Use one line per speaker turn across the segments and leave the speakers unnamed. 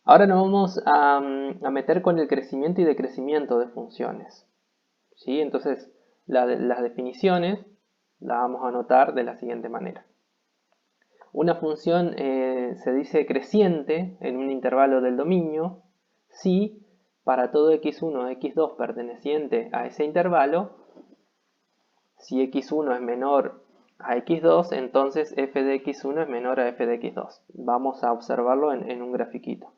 Ahora nos vamos a meter con el crecimiento y decrecimiento de funciones. ¿Sí? Entonces, las definiciones las vamos a anotar de la siguiente manera. Una función se dice creciente en un intervalo del dominio si para todo x1 o x2 perteneciente a ese intervalo, si x1 es menor a x2, entonces f de x1 es menor a f de x2. Vamos a observarlo en un grafiquito.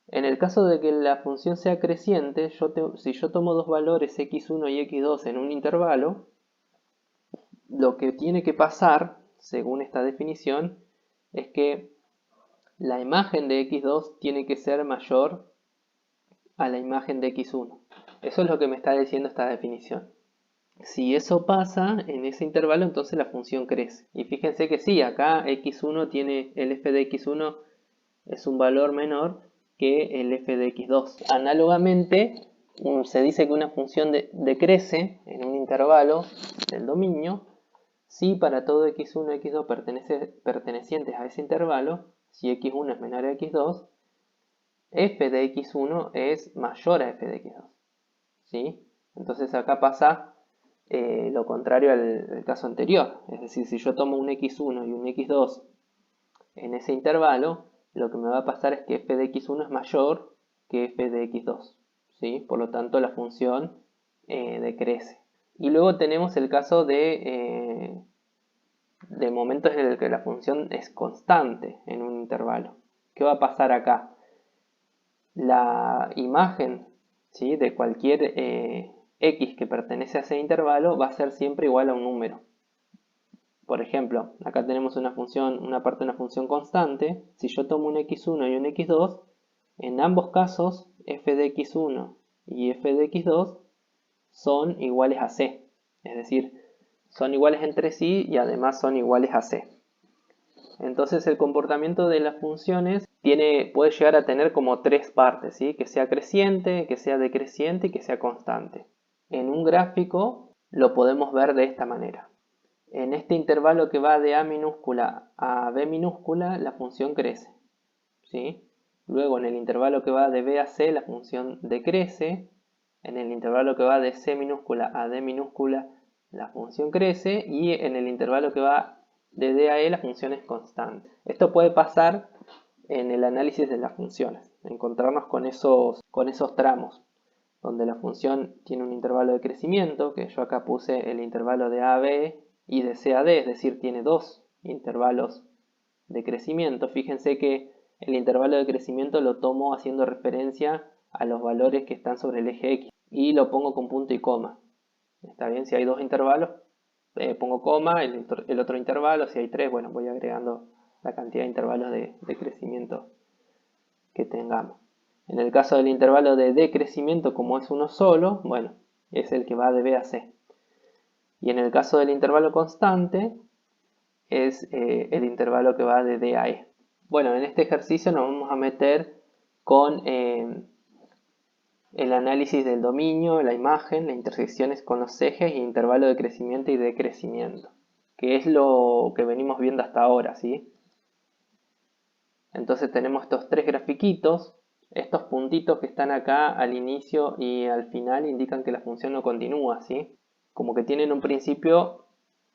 En el caso de que la función sea creciente, si yo tomo dos valores x1 y x2 en un intervalo, lo que tiene que pasar, según esta definición, es que la imagen de x2 tiene que ser mayor a la imagen de x1. Eso es lo que me está diciendo esta definición. Si eso pasa en ese intervalo, entonces la función crece. Y fíjense que sí, acá x1 tiene el f de x1 es un valor menor que el f de x2. Análogamente, se dice que una función decrece en un intervalo del dominio si para todo x1 y x2 pertenecientes a ese intervalo, si x1 es menor a x2, f de x1 es mayor a f de x2. ¿Sí? Entonces acá pasa lo contrario al caso anterior. Es decir, si yo tomo un x1 y un x2 en ese intervalo, lo que me va a pasar es que f de x1 es mayor que f de x2. ¿Sí? Por lo tanto, la función decrece. Y luego tenemos el caso de momentos en el que la función es constante en un intervalo. ¿Qué va a pasar acá? La imagen, ¿sí?, de cualquier x que pertenece a ese intervalo va a ser siempre igual a un número. Por ejemplo, acá tenemos una parte de una función constante. Si yo tomo un x1 y un x2, en ambos casos f de x1 y f de x2 son iguales a c. Es decir, son iguales entre sí y además son iguales a c. Entonces el comportamiento de las funciones puede llegar a tener como tres partes, ¿sí? Que sea creciente, que sea decreciente y que sea constante. En un gráfico lo podemos ver de esta manera. En este intervalo que va de a minúscula a b minúscula, la función crece, ¿sí? Luego en el intervalo que va de b a c, la función decrece. En el intervalo que va de c minúscula a d minúscula, la función crece. Y en el intervalo que va de d a e, la función es constante. Esto puede pasar en el análisis de las funciones, encontrarnos con esos tramos, donde la función tiene un intervalo de crecimiento, que yo acá puse el intervalo de a a b y de c a d, es decir, tiene dos intervalos de crecimiento. Fíjense que el intervalo de crecimiento lo tomo haciendo referencia a los valores que están sobre el eje X y lo pongo con punto y coma. Está bien, si hay dos intervalos, pongo coma, el otro intervalo, si hay tres, bueno, voy agregando la cantidad de intervalos de crecimiento que tengamos. En el caso del intervalo de decrecimiento, como es uno solo, bueno, es el que va de B a C. Y en el caso del intervalo constante, es el intervalo que va de D a E. Bueno, en este ejercicio nos vamos a meter con el análisis del dominio, la imagen, las intersecciones con los ejes y intervalo de crecimiento y decrecimiento, que es lo que venimos viendo hasta ahora, ¿sí? Entonces tenemos estos tres grafiquitos. Estos puntitos que están acá al inicio y al final indican que la función no continúa, ¿sí? Como que tienen un principio,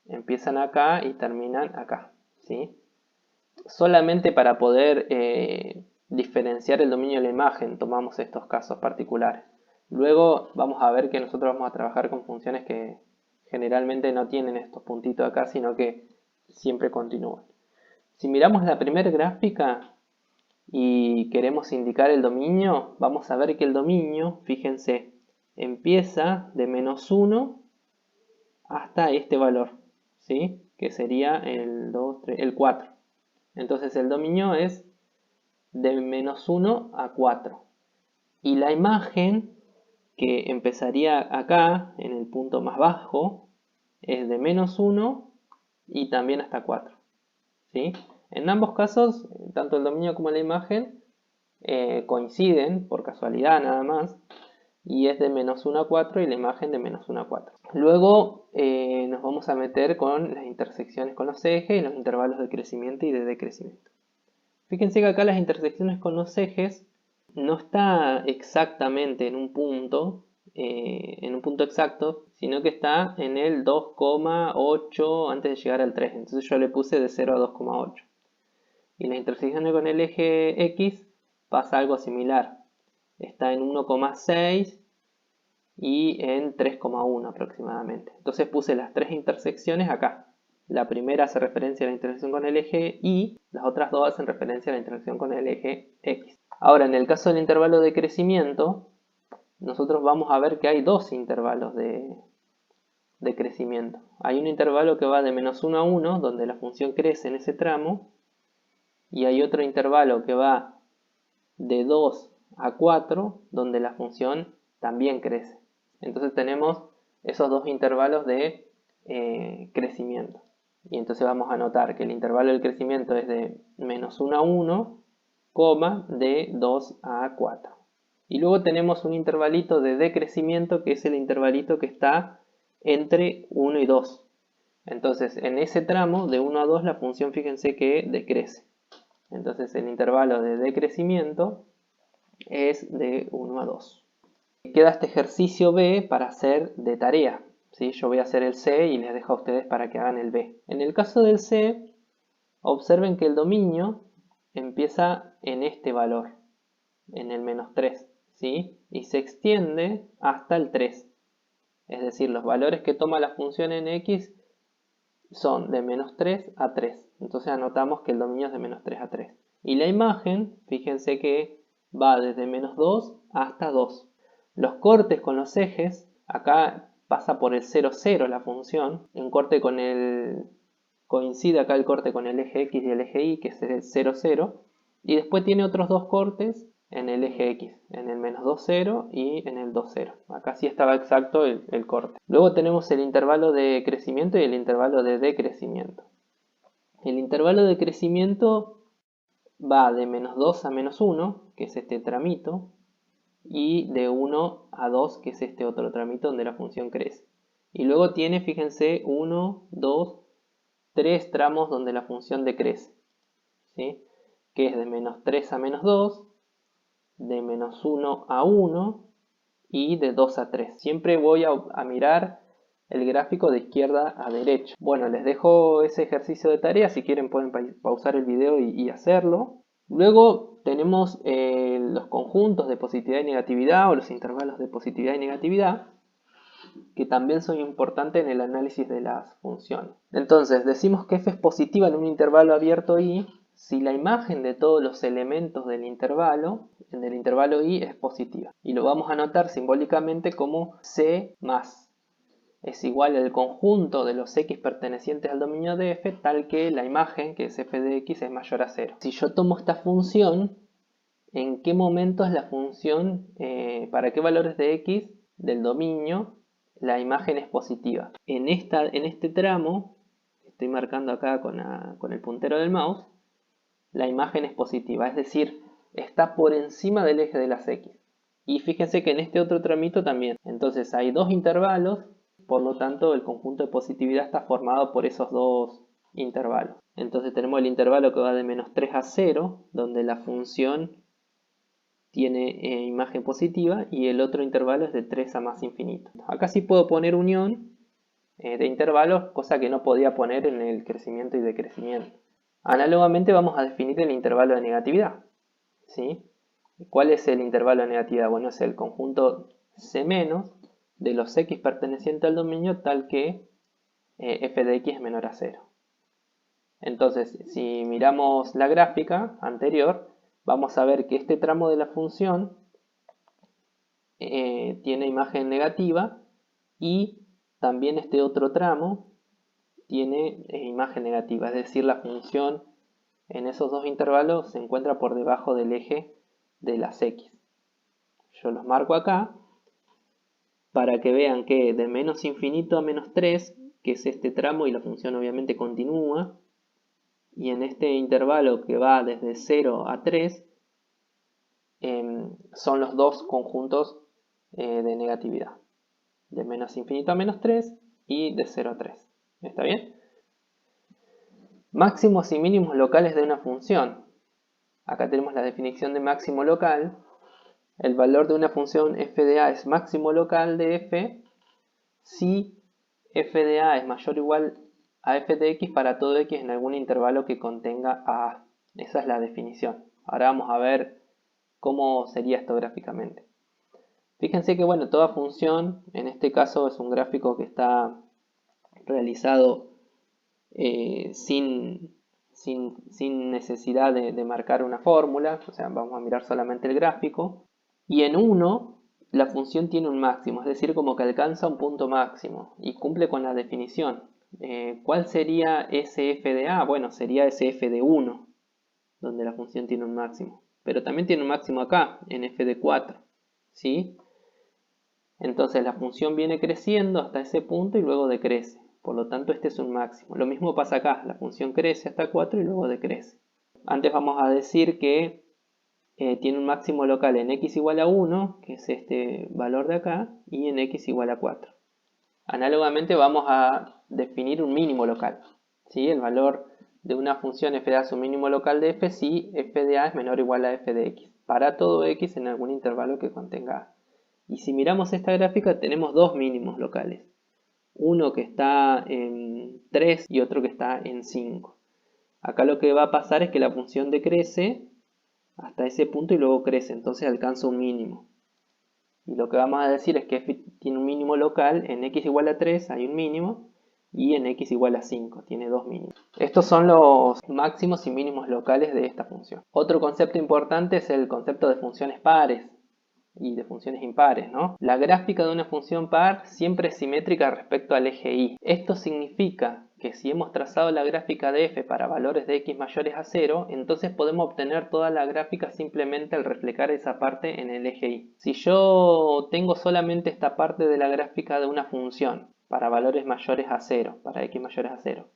empiezan acá y terminan acá, ¿sí? Solamente para poder diferenciar el dominio de la imagen tomamos estos casos particulares. Luego vamos a ver que nosotros vamos a trabajar con funciones que generalmente no tienen estos puntitos acá, sino que siempre continúan. Si miramos la primera gráfica y queremos indicar el dominio, vamos a ver que el dominio, fíjense, empieza de -1 hasta este valor, ¿sí? Que sería el 2, 3, el 4. Entonces el dominio es de -1 a 4. Y la imagen que empezaría acá, en el punto más bajo, es de -1 y también hasta 4. ¿Sí? En ambos casos, tanto el dominio como la imagen coinciden por casualidad nada más, y es de -1 a 4 y la imagen de -1 a 4. Luego nos vamos a meter con las intersecciones con los ejes y los intervalos de crecimiento y de decrecimiento. Fíjense que acá las intersecciones con los ejes no está exactamente en un punto exacto, sino que está en el 2,8 antes de llegar al 3. Entonces yo le puse de 0 a 2,8. Y la intersección con el eje X pasa algo similar. Está en 1,6 y en 3,1 aproximadamente. Entonces puse las tres intersecciones acá. La primera hace referencia a la intersección con el eje Y, las otras dos hacen referencia a la intersección con el eje X. Ahora, en el caso del intervalo de crecimiento, nosotros vamos a ver que hay dos intervalos de crecimiento. Hay un intervalo que va de -1 a 1, donde la función crece en ese tramo, y hay otro intervalo que va de 2 a 4, donde la función también crece. Entonces tenemos esos dos intervalos de crecimiento. Y entonces vamos a notar que el intervalo del crecimiento es de -1 a 1, de 2 a 4. Y luego tenemos un intervalito de decrecimiento, que es el intervalito que está entre 1 y 2. Entonces en ese tramo de 1 a 2 la función, fíjense que decrece. Entonces el intervalo de decrecimiento es de 1 a 2. Queda este ejercicio B para hacer de tarea. ¿Sí? Yo voy a hacer el C y les dejo a ustedes para que hagan el B. En el caso del C, observen que el dominio empieza en este valor, en el -3, ¿sí? Y se extiende hasta el 3. Es decir, los valores que toma la función en X son de -3 a 3. Entonces anotamos que el dominio es de -3 a 3. Y la imagen, fíjense que va desde -2 hasta 2. Los cortes con los ejes, acá pasa por el 0, 0 la función. Coincide acá el corte con el eje X y el eje Y, que es el 0, 0. Y después tiene otros dos cortes en el eje X, en el -2, 0 y en el 2, 0. Acá sí estaba exacto el corte. Luego tenemos el intervalo de crecimiento y el intervalo de decrecimiento. El intervalo de crecimiento va de -2 a -1, que es este tramito, y de 1 a 2, que es este otro tramito donde la función crece. Y luego tiene, fíjense, 1, 2, 3 tramos donde la función decrece, ¿sí? Que es de -3 a -2, de -1 a 1 y de 2 a 3. Siempre voy a mirar el gráfico de izquierda a derecha. Bueno, les dejo ese ejercicio de tarea. Si quieren pueden pausar el video y hacerlo. Luego tenemos los conjuntos de positividad y negatividad, o los intervalos de positividad y negatividad, que también son importantes en el análisis de las funciones. Entonces, decimos que f es positiva en un intervalo abierto I si la imagen de todos los elementos del intervalo I es positiva. Y lo vamos a anotar simbólicamente como C más es igual al conjunto de los X pertenecientes al dominio de f, tal que la imagen, que es f de X, es mayor a 0. Si yo tomo esta función, ¿en qué momento es la función, para qué valores de X del dominio la imagen es positiva? En este tramo, estoy marcando acá con el puntero del mouse, la imagen es positiva, es decir, está por encima del eje de las X. Y fíjense que en este otro tramito también. Entonces hay dos intervalos, por lo tanto el conjunto de positividad está formado por esos dos intervalos. Entonces tenemos el intervalo que va de -3 a 0, donde la función tiene imagen positiva, y el otro intervalo es de 3 a más infinito. Acá sí puedo poner unión de intervalos, cosa que no podía poner en el crecimiento y decrecimiento. Análogamente vamos a definir el intervalo de negatividad, ¿sí? ¿Cuál es el intervalo de negatividad? Bueno, es el conjunto C- de los X pertenecientes al dominio tal que f de X es menor a 0. Entonces, si miramos la gráfica anterior, vamos a ver que este tramo de la función tiene imagen negativa, y también este otro tramo tiene imagen negativa, es decir, la función en esos dos intervalos se encuentra por debajo del eje de las X. Yo los marco acá para que vean que de menos infinito a -3, que es este tramo, y la función obviamente continúa, y en este intervalo que va desde 0 a 3, son los dos conjuntos de negatividad, de menos infinito a -3 y de 0 a 3. ¿Está bien? Máximos y mínimos locales de una función. Acá tenemos la definición de máximo local, el valor de una función f de a es máximo local de f si f de a es mayor o igual a f de x para todo x en algún intervalo que contenga a. Esa es la definición. Ahora vamos a ver cómo sería esto gráficamente. Fíjense que bueno, toda función, en este caso es un gráfico que está realizado sin necesidad de marcar una fórmula, o sea, vamos a mirar solamente el gráfico. Y en 1 la función tiene un máximo, es decir, como que alcanza un punto máximo y cumple con la definición. ¿Cuál sería ese f de a? Bueno, sería ese f de 1, donde la función tiene un máximo. Pero también tiene un máximo acá, en f de 4, ¿sí? Entonces la función viene creciendo hasta ese punto y luego decrece. Por lo tanto, este es un máximo. Lo mismo pasa acá, la función crece hasta 4 y luego decrece. Antes vamos a decir que tiene un máximo local en x igual a 1, que es este valor de acá, y en x igual a 4. Análogamente vamos a definir un mínimo local, ¿sí? El valor de una función f de a es un mínimo local de f si f de a es menor o igual a f de x, para todo x en algún intervalo que contenga a. Y si miramos esta gráfica tenemos dos mínimos locales, uno que está en 3 y otro que está en 5. Acá lo que va a pasar es que la función decrece hasta ese punto y luego crece, entonces alcanza un mínimo. Y lo que vamos a decir es que f tiene un mínimo local, en x igual a 3 hay un mínimo, y en x igual a 5 tiene dos mínimos. Estos son los máximos y mínimos locales de esta función. Otro concepto importante es el concepto de funciones pares y de funciones impares, ¿no? La gráfica de una función par siempre es simétrica respecto al eje y. Esto significa que si hemos trazado la gráfica de f para valores de x mayores a 0, entonces podemos obtener toda la gráfica simplemente al reflejar esa parte en el eje y. Si yo tengo solamente esta parte de la gráfica de una función para valores mayores a 0, para x mayores a 0,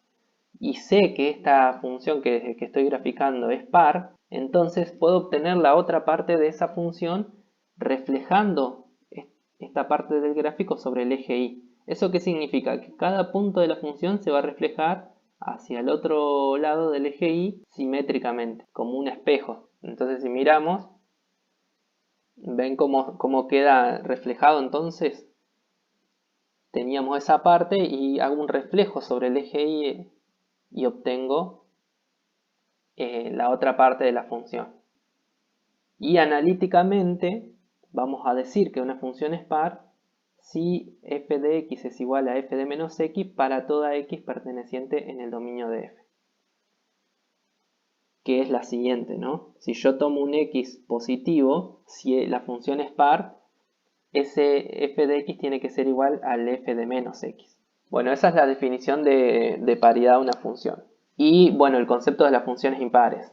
y sé que esta función que estoy graficando es par, entonces puedo obtener la otra parte de esa función reflejando esta parte del gráfico sobre el eje y. ¿Eso qué significa? Que cada punto de la función se va a reflejar hacia el otro lado del eje y simétricamente, como un espejo. Entonces si miramos, ven cómo queda reflejado. Entonces teníamos esa parte y hago un reflejo sobre el eje y obtengo la otra parte de la función. Y analíticamente vamos a decir que una función es par si f de x es igual a f de menos x para toda x perteneciente en el dominio de f. Que es la siguiente, ¿no? Si yo tomo un x positivo, si la función es par, ese f de x tiene que ser igual al f de menos x. Bueno, esa es la definición de paridad de una función. Y bueno, el concepto de las funciones impares.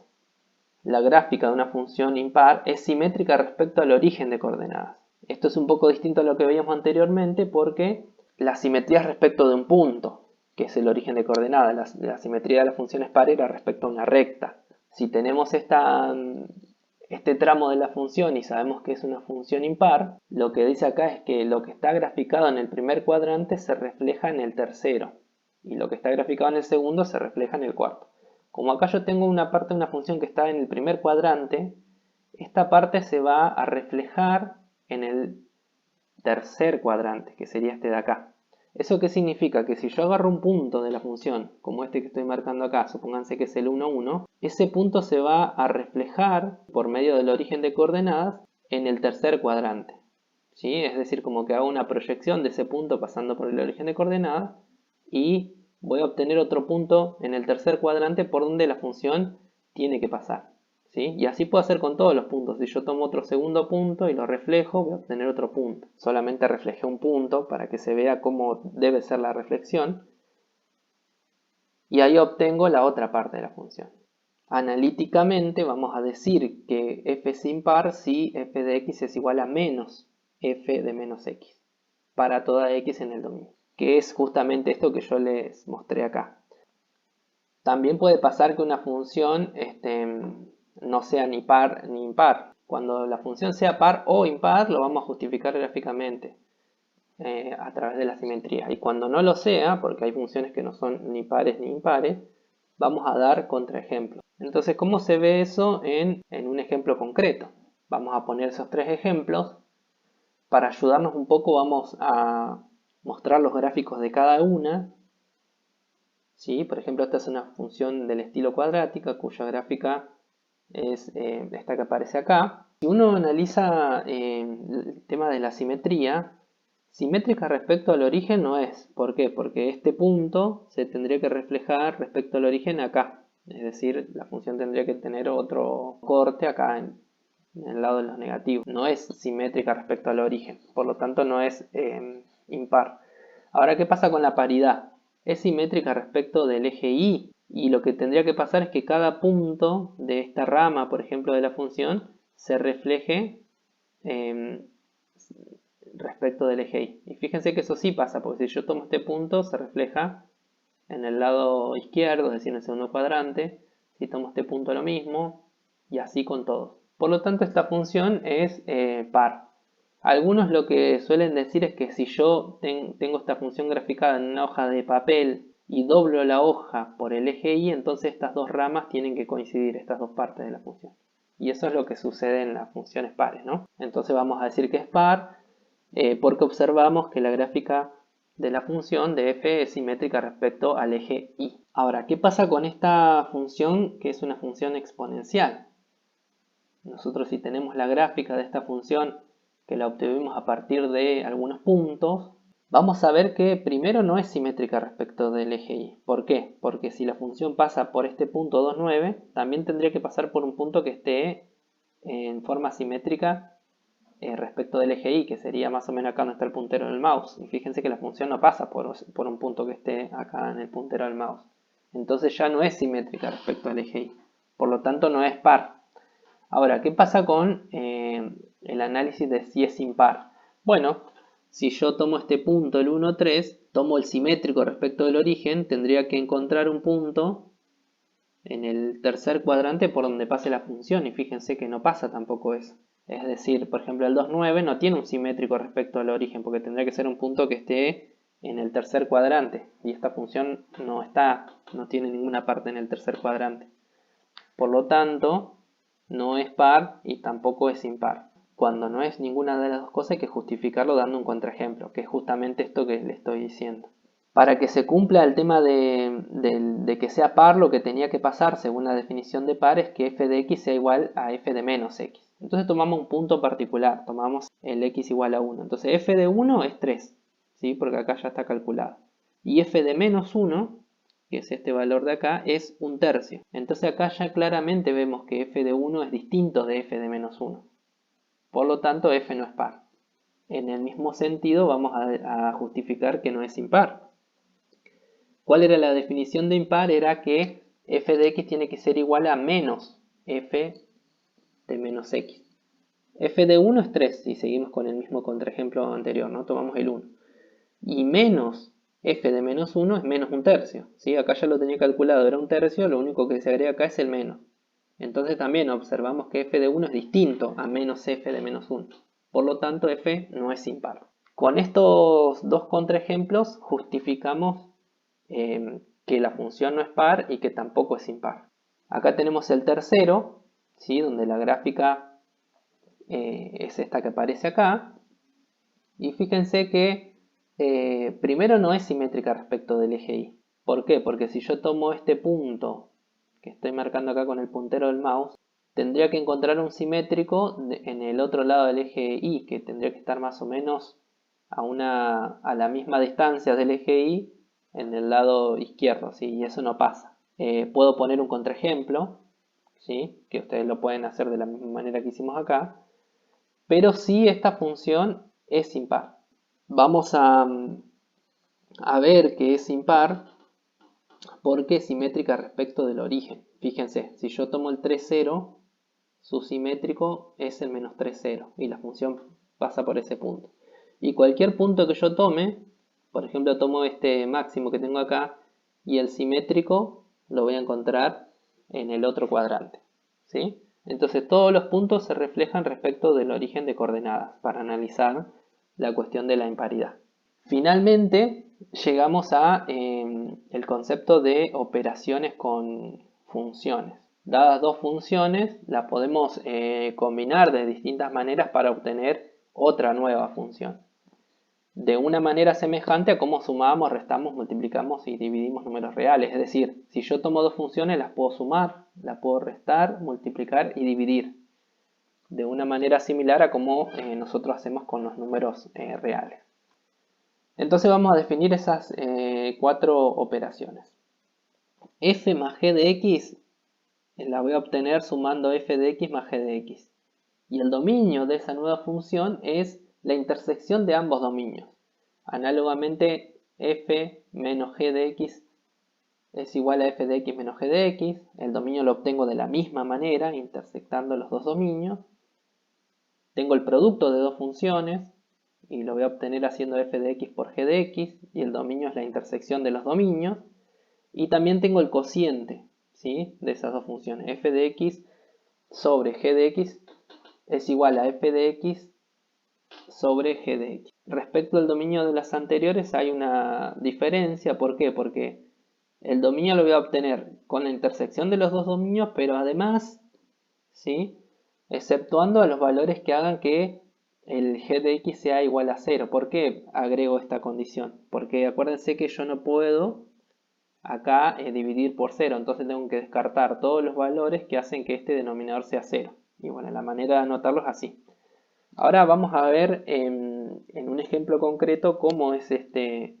La gráfica de una función impar es simétrica respecto al origen de coordenadas. Esto es un poco distinto a lo que veíamos anteriormente porque la simetría es respecto de un punto, que es el origen de coordenadas. La simetría de las funciones par era respecto a una recta. Si tenemos este tramo de la función y sabemos que es una función impar, lo que dice acá es que lo que está graficado en el primer cuadrante se refleja en el tercero y lo que está graficado en el segundo se refleja en el cuarto. Como acá yo tengo una parte de una función que está en el primer cuadrante, esta parte se va a reflejar en el tercer cuadrante, que sería este de acá. ¿Eso qué significa? Que si yo agarro un punto de la función, como este que estoy marcando acá, supónganse que es el 1, 1, ese punto se va a reflejar por medio del origen de coordenadas en el tercer cuadrante. ¿Sí? Es decir, como que hago una proyección de ese punto pasando por el origen de coordenadas y voy a obtener otro punto en el tercer cuadrante por donde la función tiene que pasar, ¿sí? Y así puedo hacer con todos los puntos. Si yo tomo otro segundo punto y lo reflejo, voy a obtener otro punto. Solamente reflejé un punto para que se vea cómo debe ser la reflexión. Y ahí obtengo la otra parte de la función. Analíticamente vamos a decir que f es impar si f de x es igual a menos f de menos x para toda x en el dominio, que es justamente esto que yo les mostré acá. También puede pasar que una función no sea ni par ni impar. Cuando la función sea par o impar, lo vamos a justificar gráficamente a través de la simetría. Y cuando no lo sea, porque hay funciones que no son ni pares ni impares, vamos a dar contraejemplos. Entonces, ¿cómo se ve eso en un ejemplo concreto? Vamos a poner esos tres ejemplos. Para ayudarnos un poco vamos a mostrar los gráficos de cada una. ¿Sí? Por ejemplo, esta es una función del estilo cuadrática cuya gráfica es esta que aparece acá. Si uno analiza el tema de la simetría, simétrica respecto al origen no es. ¿Por qué? Porque este punto se tendría que reflejar respecto al origen acá. Es decir, la función tendría que tener otro corte acá en el lado de los negativos. No es simétrica respecto al origen. Por lo tanto, no es impar. Ahora, ¿qué pasa con la paridad? Es simétrica respecto del eje y. Y lo que tendría que pasar es que cada punto de esta rama, por ejemplo, de la función, se refleje respecto del eje y. Y fíjense que eso sí pasa, porque si yo tomo este punto, se refleja en el lado izquierdo, es decir, en el segundo cuadrante. Si tomo este punto, lo mismo, y así con todos. Por lo tanto, esta función es par. Algunos lo que suelen decir es que si yo tengo esta función graficada en una hoja de papel y doblo la hoja por el eje y, entonces estas dos ramas tienen que coincidir, estas dos partes de la función. Y eso es lo que sucede en las funciones pares, ¿no? Entonces vamos a decir que es par porque observamos que la gráfica de la función de f es simétrica respecto al eje y. Ahora, ¿qué pasa con esta función que es una función exponencial? Nosotros, si tenemos la gráfica de esta función que la obtuvimos a partir de algunos puntos, vamos a ver que primero no es simétrica respecto del eje y. ¿Por qué? Porque si la función pasa por este punto 2, 9, también tendría que pasar por un punto que esté en forma simétrica respecto del eje y, que sería más o menos acá donde está el puntero del mouse. Y fíjense que la función no pasa por un punto que esté acá en el puntero del mouse. Entonces ya no es simétrica respecto al eje y. Por lo tanto no es par. Ahora, ¿qué pasa con el análisis de si es impar? Bueno, si yo tomo este punto, el 1, 3, tomo el simétrico respecto del origen, tendría que encontrar un punto en el tercer cuadrante por donde pase la función, y fíjense que no pasa tampoco eso. Es decir, por ejemplo, el 2, 9 no tiene un simétrico respecto al origen, porque tendría que ser un punto que esté en el tercer cuadrante, y esta función no tiene ninguna parte en el tercer cuadrante. Por lo tanto, no es par y tampoco es impar. Cuando no es ninguna de las dos cosas hay que justificarlo dando un contraejemplo, que es justamente esto que le estoy diciendo. Para que se cumpla el tema de que sea par, lo que tenía que pasar según la definición de par es que f de x sea igual a f de menos x. Entonces tomamos un punto particular, tomamos el x igual a 1. Entonces f de 1 es 3, ¿sí? Porque acá ya está calculado. Y f de menos 1, que es este valor de acá, es un tercio. Entonces acá ya claramente vemos que f de 1 es distinto de f de menos 1. Por lo tanto, f no es par. En el mismo sentido vamos a justificar que no es impar. ¿Cuál era la definición de impar? Era que f de x tiene que ser igual a menos f de menos x. F de 1 es 3, si seguimos con el mismo contraejemplo anterior, ¿no? Tomamos el 1. Y menos f de menos 1 es menos un tercio, ¿sí? Acá ya lo tenía calculado, era un tercio, lo único que se agrega acá es el menos. Entonces también observamos que f de 1 es distinto a menos f de menos 1. Por lo tanto, f no es impar. Con estos dos contraejemplos justificamos que la función no es par y que tampoco es impar. Acá tenemos el tercero, ¿sí? Donde la gráfica es esta que aparece acá. Y fíjense que primero no es simétrica respecto del eje y. ¿Por qué? Porque si yo tomo este punto que estoy marcando acá con el puntero del mouse, tendría que encontrar un simétrico en el otro lado del eje y, que tendría que estar más o menos a la misma distancia del eje y en el lado izquierdo, ¿sí? Y eso no pasa. Puedo poner un contraejemplo, ¿sí? Que ustedes lo pueden hacer de la misma manera que hicimos acá, pero sí esta función es impar. Vamos a ver que es impar porque es simétrica respecto del origen. Fíjense, si yo tomo el 3, 0, su simétrico es el menos 3, 0 y la función pasa por ese punto. Y cualquier punto que yo tome, por ejemplo tomo este máximo que tengo acá y el simétrico lo voy a encontrar en el otro cuadrante, ¿sí? Entonces todos los puntos se reflejan respecto del origen de coordenadas para analizar la cuestión de la imparidad. Finalmente llegamos a el concepto de operaciones con funciones. dadas dos funciones, las podemos combinar de distintas maneras para obtener otra nueva función. De una manera semejante a cómo sumamos, restamos, multiplicamos y dividimos números reales. Es decir, si yo tomo dos funciones, las puedo sumar, las puedo restar, multiplicar y dividir. De una manera similar a como nosotros hacemos con los números reales. Entonces vamos a definir esas cuatro operaciones. F más g de x la voy a obtener sumando f de x más g de x. Y el dominio de esa nueva función es la intersección de ambos dominios. Análogamente, f menos g de x es igual a f de x menos g de x. El dominio lo obtengo de la misma manera, intersectando los dos dominios. Tengo el producto de dos funciones y lo voy a obtener haciendo f de x por g de x. Y el dominio es la intersección de los dominios. Y también tengo el cociente, ¿sí?, de esas dos funciones. F de x sobre g de x es igual a f de x sobre g de x. Respecto al dominio de las anteriores hay una diferencia. ¿Por qué? Porque el dominio lo voy a obtener con la intersección de los dos dominios, pero además, ¿sí?, exceptuando a los valores que hagan que el g de x sea igual a 0. ¿Por qué agrego esta condición? Porque acuérdense que yo no puedo acá dividir por 0, entonces tengo que descartar todos los valores que hacen que este denominador sea 0. Y bueno, la manera de anotarlo es así. Ahora vamos a ver en un ejemplo concreto cómo es este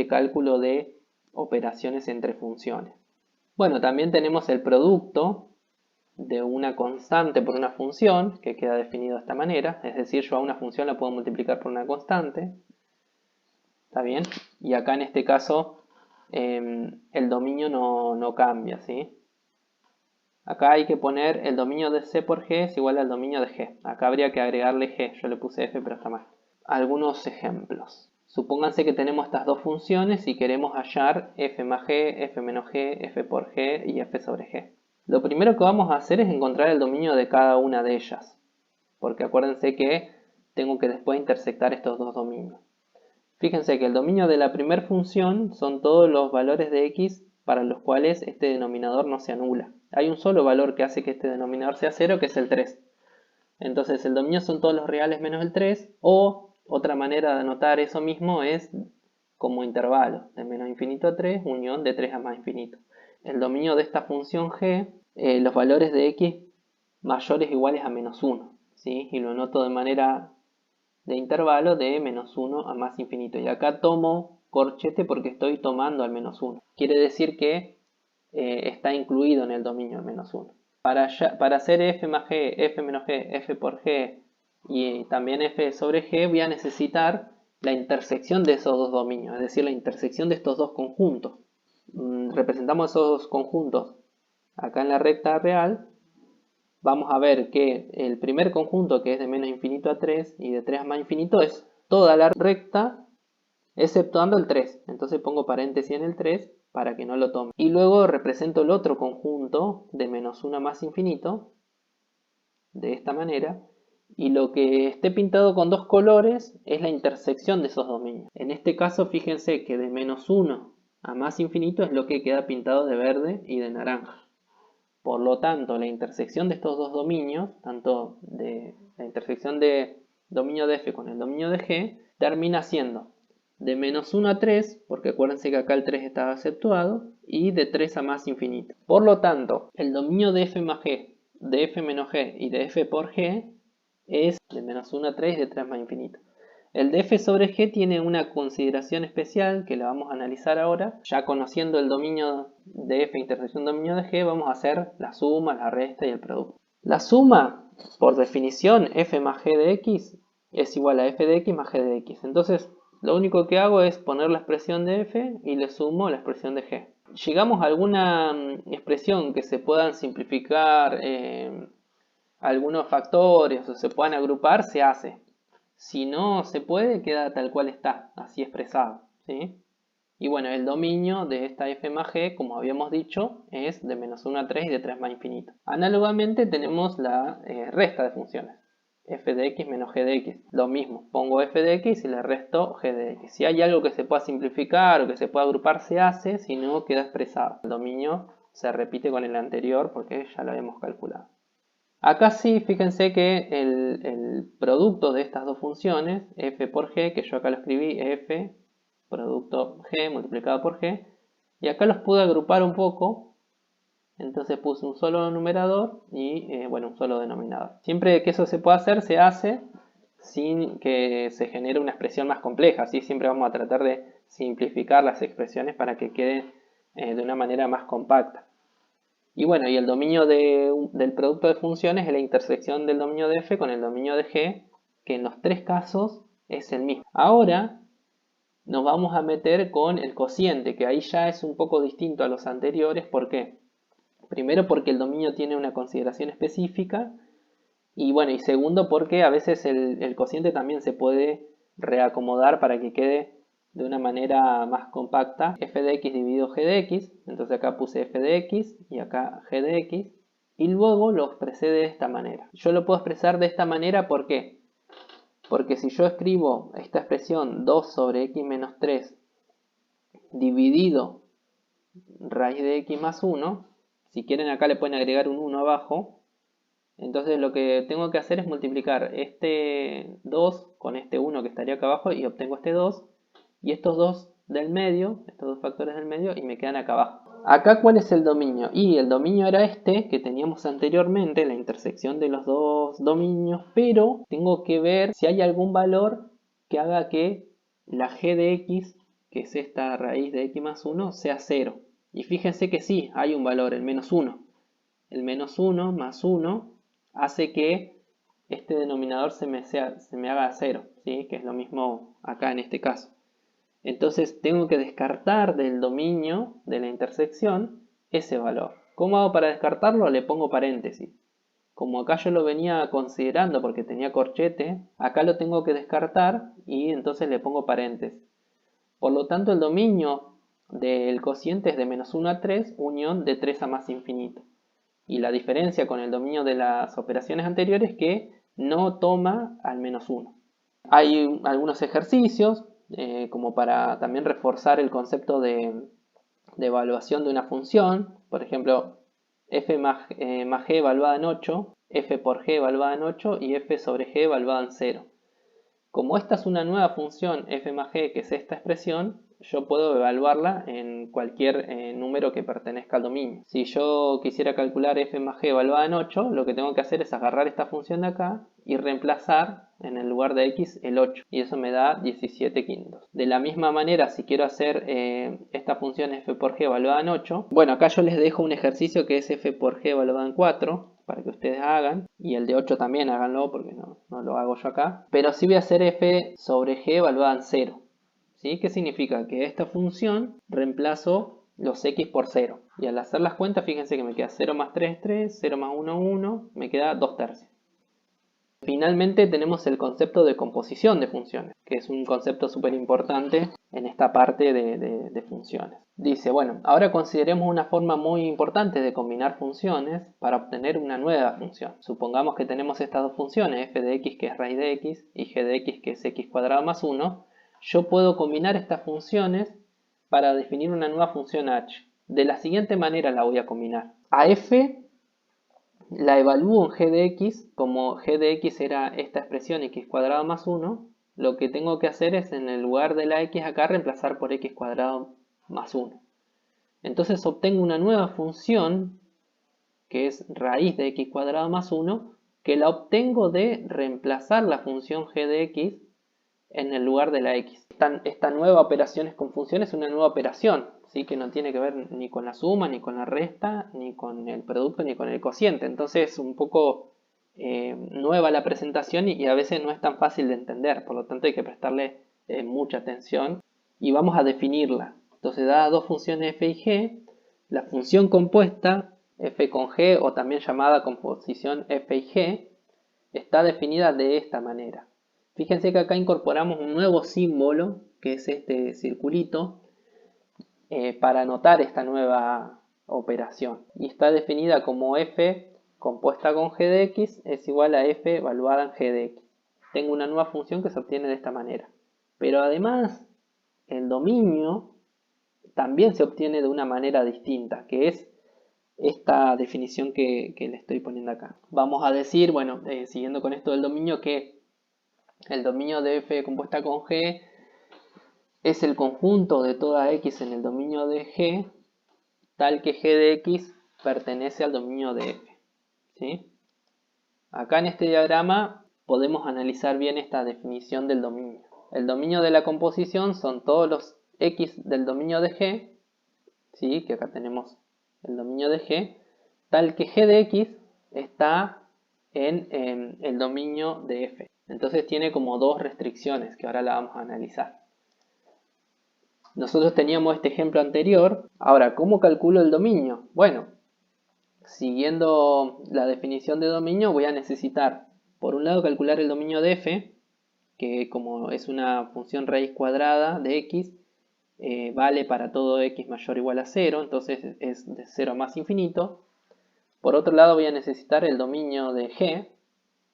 cálculo de operaciones entre funciones. Bueno, también tenemos el producto de una constante por una función, que queda definido de esta manera. Es decir, yo a una función la puedo multiplicar por una constante. ¿Está bien? Y acá en este caso el dominio no cambia, ¿sí? Acá hay que poner el dominio de C por G es igual al dominio de G. Acá habría que agregarle G. Yo le puse F, pero está mal. Algunos ejemplos. Supónganse que tenemos estas dos funciones y queremos hallar F más G, F menos G, F por G y F sobre G. Lo primero que vamos a hacer es encontrar el dominio de cada una de ellas. Porque acuérdense que tengo que después intersectar estos dos dominios. Fíjense que el dominio de la primera función son todos los valores de x para los cuales este denominador no se anula. Hay un solo valor que hace que este denominador sea 0, que es el 3. Entonces el dominio son todos los reales menos el 3, o otra manera de anotar eso mismo es como intervalo, de menos infinito a 3, unión de 3 a más infinito. El dominio de esta función g, los valores de x mayores o iguales a menos 1, ¿sí? Y lo anoto de manera de intervalo de menos 1 a más infinito. Y acá tomo corchete porque estoy tomando al menos 1. Quiere decir que está incluido en el dominio al menos 1. Para hacer f más g, f menos g, f por g y también f sobre g voy a necesitar la intersección de esos dos dominios, es decir, la intersección de estos dos conjuntos. Representamos esos dos conjuntos acá en la recta real. Vamos a ver que el primer conjunto, que es de menos infinito a 3 y de 3 a más infinito, es toda la recta exceptuando el 3. Entonces pongo paréntesis en el 3 para que no lo tome. Y luego represento el otro conjunto de menos 1 a más infinito de esta manera. Y lo que esté pintado con dos colores es la intersección de esos dominios. En este caso fíjense que de menos 1 a más infinito es lo que queda pintado de verde y de naranja. Por lo tanto, la intersección de estos dos dominios, tanto de la intersección de dominio de f con el dominio de g, termina siendo de menos 1 a 3, porque acuérdense que acá el 3 estaba exceptuado, y de 3 a más infinito. Por lo tanto, el dominio de f más g, de f menos g y de f por g es de menos 1 a 3 y de 3 más infinito. El de f sobre g tiene una consideración especial que la vamos a analizar ahora. Ya conociendo el dominio de f intersección dominio de g, vamos a hacer la suma, la resta y el producto. La suma, por definición, f más g de x es igual a f de x más g de x. Entonces, lo único que hago es poner la expresión de f y le sumo la expresión de g. Llegamos a alguna expresión que se puedan simplificar algunos factores o se puedan agrupar, se hace. Si no se puede, queda tal cual está, así expresado, ¿sí? Y bueno, el dominio de esta f más g, como habíamos dicho, es de menos 1 a 3 y de 3 más infinito. Análogamente tenemos la resta de funciones, f de x menos g de x. Lo mismo, pongo f de x y le resto g de x. Si hay algo que se pueda simplificar o que se pueda agrupar, se hace, si no, queda expresado. El dominio se repite con el anterior porque ya lo habíamos calculado. Acá sí, fíjense que el producto de estas dos funciones, f por g, que yo acá lo escribí, f producto g multiplicado por g, y acá los pude agrupar un poco, entonces puse un solo numerador y bueno, un solo denominador. Siempre que eso se pueda hacer, se hace sin que se genere una expresión más compleja, así siempre vamos a tratar de simplificar las expresiones para que queden de una manera más compacta. Y bueno, y el dominio del producto de funciones es la intersección del dominio de f con el dominio de g, que en los tres casos es el mismo. Ahora nos vamos a meter con el cociente, que ahí ya es un poco distinto a los anteriores. ¿Por qué? Primero porque el dominio tiene una consideración específica, y bueno, y segundo porque a veces el cociente también se puede reacomodar para que quede de una manera más compacta, f de x dividido g de x, entonces acá puse f de x y acá g de x, y luego lo expresé de esta manera. Yo lo puedo expresar de esta manera, ¿por qué? Porque si yo escribo esta expresión 2 sobre x menos 3 dividido raíz de x más 1, si quieren acá le pueden agregar un 1 abajo, entonces lo que tengo que hacer es multiplicar este 2 con este 1 que estaría acá abajo y obtengo este 2, y estos dos del medio, estos dos factores del medio, y me quedan acá abajo. Acá, ¿cuál es el dominio? Y el dominio era este que teníamos anteriormente, la intersección de los dos dominios, pero tengo que ver si hay algún valor que haga que la g de x, que es esta raíz de x más 1, sea 0. Y fíjense que sí, hay un valor, el menos 1. El menos 1 más 1 hace que este denominador se me haga 0, ¿sí? Que es lo mismo acá en este caso. Entonces tengo que descartar del dominio de la intersección ese valor. ¿Cómo hago para descartarlo? Le pongo paréntesis. Como acá yo lo venía considerando porque tenía corchete, acá lo tengo que descartar y entonces le pongo paréntesis. Por lo tanto, el dominio del cociente es de menos 1 a 3, unión de 3 a más infinito. Y la diferencia con el dominio de las operaciones anteriores es que no toma al menos 1. Hay algunos ejercicios como para también reforzar el concepto de evaluación de una función. Por ejemplo, f más g evaluada en 8, f por g evaluada en 8 y f sobre g evaluada en 0. Como esta es una nueva función f más g, que es esta expresión, yo puedo evaluarla en cualquier número que pertenezca al dominio. Si yo quisiera calcular f más g evaluada en 8, lo que tengo que hacer es agarrar esta función de acá y reemplazar en el lugar de x el 8. Y eso me da 17 quintos. De la misma manera, si quiero hacer esta función f por g evaluada en 8, bueno, acá yo les dejo un ejercicio que es f por g evaluada en 4, para que ustedes hagan, y el de 8 también háganlo porque no lo hago yo acá, pero sí voy a hacer f sobre g evaluada en 0. ¿Sí? ¿Qué significa? Que esta función reemplazo los x por 0, y al hacer las cuentas fíjense que me queda 0 más 3 es 3, 0 más 1 1, me queda 2 tercios. Finalmente tenemos el concepto de composición de funciones, que es un concepto súper importante en esta parte de funciones. Dice, bueno, ahora consideremos una forma muy importante de combinar funciones para obtener una nueva función. Supongamos que tenemos estas dos funciones, f de x que es raíz de x y g de x que es x cuadrado más 1. Yo puedo combinar estas funciones para definir una nueva función h. De la siguiente manera la voy a combinar. A f la evalúo en g de x, como g de x era esta expresión x cuadrado más 1, lo que tengo que hacer es en el lugar de la x acá reemplazar por x cuadrado más 1. Entonces obtengo una nueva función que es raíz de x cuadrado más 1, que la obtengo de reemplazar la función g de x en el lugar de la x. Esta nueva operación con funciones es una nueva operación, ¿sí? Que no tiene que ver ni con la suma, ni con la resta, ni con el producto, ni con el cociente. Entonces es un poco nueva la presentación y a veces no es tan fácil de entender, por lo tanto hay que prestarle mucha atención y vamos a definirla. Entonces, dadas dos funciones f y g, la función compuesta f con g, o también llamada composición f y g, está definida de esta manera. Fíjense que acá incorporamos un nuevo símbolo, que es este circulito, para anotar esta nueva operación. Y está definida como f compuesta con g de x es igual a f evaluada en g de x. Tengo una nueva función que se obtiene de esta manera. Pero además, el dominio también se obtiene de una manera distinta, que es esta definición que le estoy poniendo acá. Vamos a decir, bueno, siguiendo con esto del dominio, que el dominio de f compuesta con g es el conjunto de toda x en el dominio de g, tal que g de x pertenece al dominio de f. ¿Sí? Acá en este diagrama podemos analizar bien esta definición del dominio. El dominio de la composición son todos los x del dominio de g, ¿sí? Que acá tenemos el dominio de g, tal que g de x está en el dominio de f. Entonces tiene como dos restricciones que ahora la vamos a analizar. Nosotros teníamos este ejemplo anterior. Ahora, ¿cómo calculo el dominio? Bueno, siguiendo la definición de dominio voy a necesitar, por un lado, calcular el dominio de f, que como es una función raíz cuadrada de x, vale para todo x mayor o igual a 0, entonces es de 0 más infinito. Por otro lado voy a necesitar el dominio de g,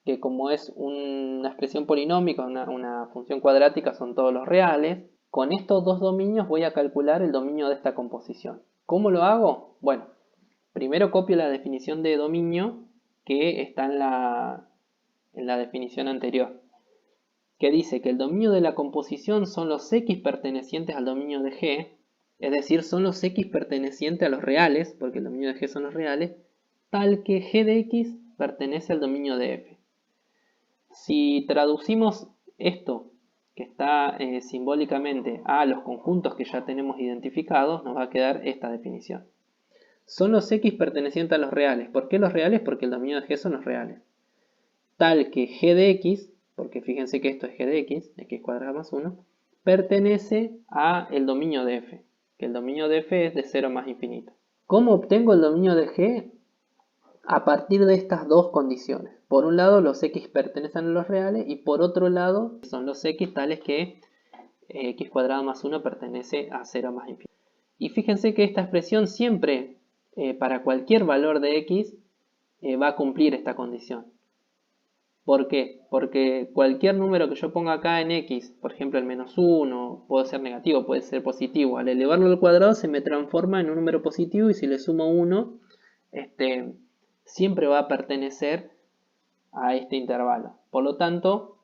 que como es una expresión polinómica, una función cuadrática, son todos los reales. Con estos dos dominios voy a calcular el dominio de esta composición. ¿Cómo lo hago? Bueno, primero copio la definición de dominio que está en la definición anterior, que dice que el dominio de la composición son los x pertenecientes al dominio de g, es decir, son los x pertenecientes a los reales, porque el dominio de g son los reales, tal que g de x pertenece al dominio de f. Si traducimos esto, que está simbólicamente a los conjuntos que ya tenemos identificados, nos va a quedar esta definición. Son los x pertenecientes a los reales. ¿Por qué los reales? Porque el dominio de g son los reales. Tal que g de x, porque fíjense que esto es g de x cuadrado más 1, pertenece a el dominio de f, que el dominio de f es de 0 más infinito. ¿Cómo obtengo el dominio de g? A partir de estas dos condiciones. Por un lado, los x pertenecen a los reales, y por otro lado, son los x tales que x cuadrado más 1 pertenece a 0 más infinito. Y fíjense que esta expresión siempre, para cualquier valor de x, va a cumplir esta condición. ¿Por qué? Porque cualquier número que yo ponga acá en x, por ejemplo el menos 1, puede ser negativo, puede ser positivo. Al elevarlo al cuadrado se me transforma en un número positivo, y si le sumo 1, siempre va a pertenecer a este intervalo. Por lo tanto,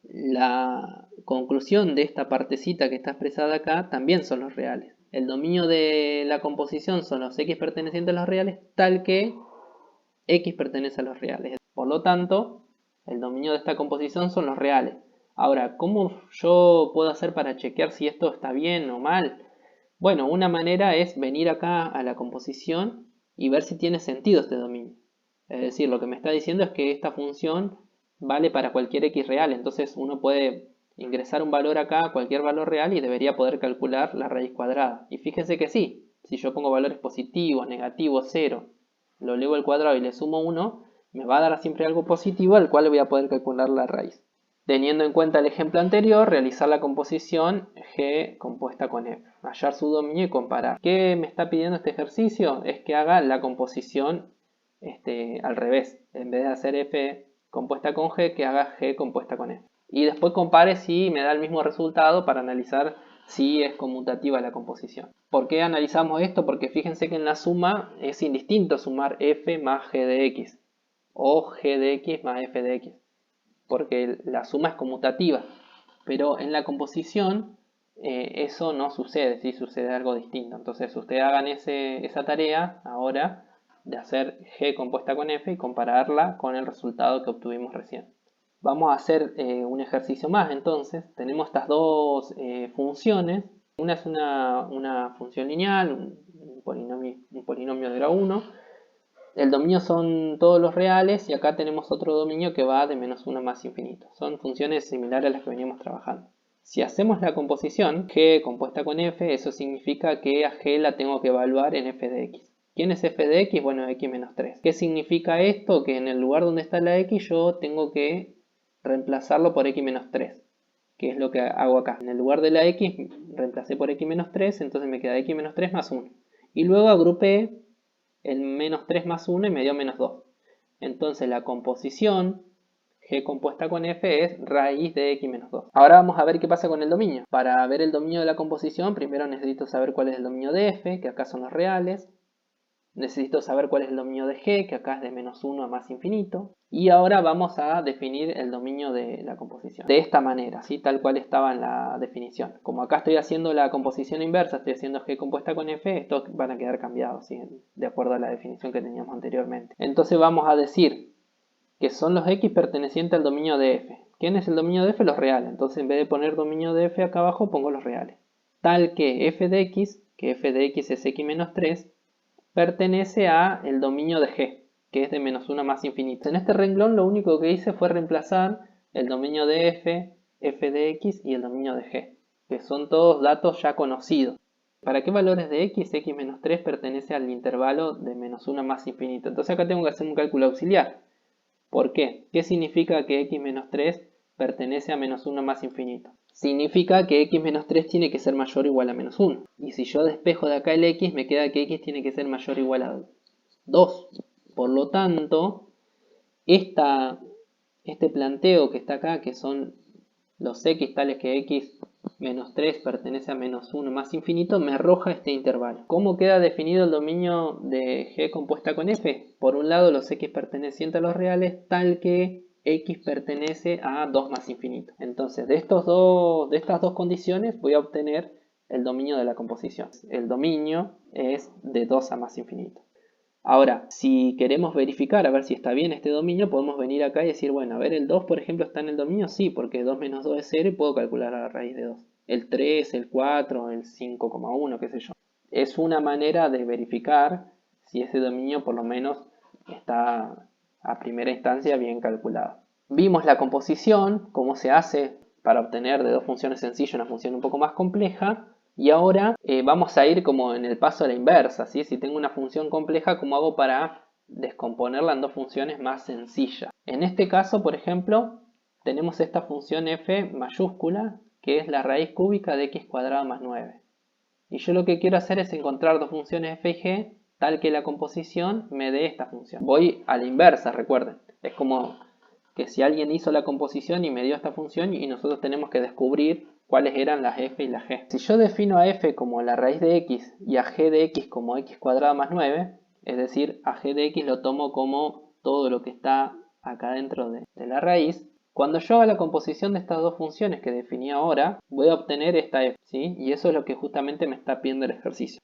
la conclusión de esta partecita que está expresada acá también son los reales. El dominio de la composición son los x pertenecientes a los reales, tal que x pertenece a los reales. Por lo tanto, el dominio de esta composición son los reales. Ahora, ¿cómo yo puedo hacer para chequear si esto está bien o mal? Bueno, una manera es venir acá a la composición y ver si tiene sentido este dominio. Es decir, lo que me está diciendo es que esta función vale para cualquier x real. Entonces uno puede ingresar un valor acá, cualquier valor real, y debería poder calcular la raíz cuadrada. Y fíjense que sí, si yo pongo valores positivos, negativos, 0, lo elevo al cuadrado y le sumo 1, me va a dar siempre algo positivo al cual voy a poder calcular la raíz. Teniendo en cuenta el ejemplo anterior, realizar la composición g compuesta con f, hallar su dominio y comparar. ¿Qué me está pidiendo este ejercicio? Es que haga la composición al revés. En vez de hacer f compuesta con g, que haga g compuesta con f. Y después compare si me da el mismo resultado para analizar si es conmutativa la composición. ¿Por qué analizamos esto? Porque fíjense que en la suma es indistinto sumar f más g de x o g de x más f de x, porque la suma es conmutativa, pero en la composición eso no sucede, ¿sí? Sucede algo distinto. Entonces ustedes hagan esa tarea ahora de hacer g compuesta con f y compararla con el resultado que obtuvimos recién. Vamos a hacer un ejercicio más. Entonces tenemos estas dos funciones. Una es una función lineal, un polinomio de grado 1. El dominio son todos los reales, y acá tenemos otro dominio que va de menos 1 más infinito. Son funciones similares a las que veníamos trabajando. Si hacemos la composición, g compuesta con f, eso significa que a g la tengo que evaluar en f de x. ¿Quién es f de x? Bueno, x menos 3. ¿Qué significa esto? Que en el lugar donde está la x yo tengo que reemplazarlo por x menos 3. ¿Qué es lo que hago acá? En el lugar de la x reemplacé por x menos 3, entonces me queda x menos 3 más 1. Y luego agrupé el menos 3 más 1 y me dio menos 2. Entonces la composición g compuesta con f es raíz de x menos 2. Ahora vamos a ver qué pasa con el dominio. Para ver el dominio de la composición, primero necesito saber cuál es el dominio de f, que acá son los reales. Necesito saber cuál es el dominio de G, que acá es de menos 1 a más infinito. Y ahora vamos a definir el dominio de la composición. De esta manera, ¿sí? Tal cual estaba en la definición. Como acá estoy haciendo la composición inversa, estoy haciendo G compuesta con F, estos van a quedar cambiados, ¿sí? De acuerdo a la definición que teníamos anteriormente. Entonces vamos a decir que son los X pertenecientes al dominio de F. ¿Quién es el dominio de F? Los reales. Entonces en vez de poner dominio de F acá abajo, pongo los reales. Tal que f de x, que f de x es x menos 3, pertenece a el dominio de G, que es de menos 1 a más infinito. En este renglón lo único que hice fue reemplazar el dominio de f, f de x y el dominio de G, que son todos datos ya conocidos. ¿Para qué valores de x? X menos 3 pertenece al intervalo de menos 1 a más infinito. Entonces acá tengo que hacer un cálculo auxiliar. ¿Por qué? ¿Qué significa que x menos 3 pertenece a menos 1 más infinito? Significa que x menos 3 tiene que ser mayor o igual a menos 1. Y si yo despejo de acá el x, me queda que x tiene que ser mayor o igual a 2. Por lo tanto, este planteo que está acá, que son los x tales que x menos 3 pertenece a menos 1 más infinito, me arroja este intervalo. ¿Cómo queda definido el dominio de G compuesta con F? Por un lado, los x pertenecientes a los reales, tal que x pertenece a 2 más infinito. Entonces, de estas dos condiciones voy a obtener el dominio de la composición. El dominio es de 2 a más infinito. Ahora, si queremos verificar a ver si está bien este dominio, podemos venir acá y decir, bueno, a ver, el 2, por ejemplo, ¿está en el dominio? Sí, porque 2 menos 2 es 0 y puedo calcular a la raíz de 2. El 3, el 4, el 5,1, qué sé yo. Es una manera de verificar si ese dominio por lo menos está a primera instancia bien calculado. Vimos la composición, cómo se hace para obtener de dos funciones sencillas una función un poco más compleja. Y ahora vamos a ir como en el paso a la inversa, ¿sí? Si tengo una función compleja, ¿cómo hago para descomponerla en dos funciones más sencillas? En este caso, por ejemplo, tenemos esta función f mayúscula, que es la raíz cúbica de x cuadrado más 9. Y yo lo que quiero hacer es encontrar dos funciones f y g, tal que la composición me dé esta función. Voy a la inversa, recuerden. Es como que si alguien hizo la composición y me dio esta función y nosotros tenemos que descubrir cuáles eran las f y las g. Si yo defino a f como la raíz de x y a g de x como x cuadrado más 9, es decir, a g de x lo tomo como todo lo que está acá dentro de la raíz, cuando yo haga la composición de estas dos funciones que definí ahora, voy a obtener esta f, ¿sí? Y eso es lo que justamente me está pidiendo el ejercicio.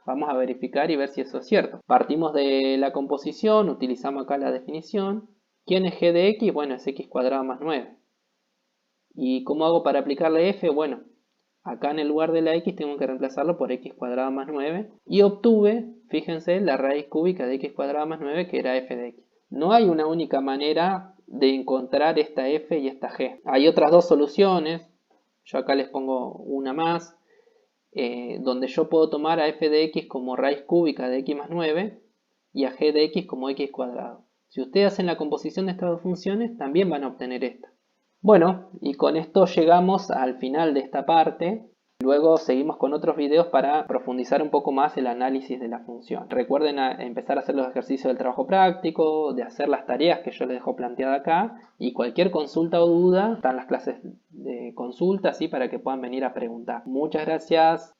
Vamos a verificar y ver si eso es cierto. Partimos de la composición, utilizamos acá la definición. ¿Quién es g de x? Bueno, es x cuadrado más 9. ¿Y cómo hago para aplicarle f? Bueno, acá en el lugar de la x tengo que reemplazarlo por x cuadrado más 9. Y obtuve, fíjense, la raíz cúbica de x cuadrado más 9, que era f de x. No hay una única manera de encontrar esta f y esta g. Hay otras dos soluciones. Yo acá les pongo una más. Donde yo puedo tomar a f de x como raíz cúbica de x más 9 y a g de x como x cuadrado. Si ustedes hacen la composición de estas dos funciones, también van a obtener esta. Bueno, y con esto llegamos al final de esta parte. Luego seguimos con otros videos para profundizar un poco más el análisis de la función. Recuerden empezar a hacer los ejercicios del trabajo práctico, de hacer las tareas que yo les dejo planteada acá. Y cualquier consulta o duda, están las clases de consulta, ¿sí? Para que puedan venir a preguntar. Muchas gracias.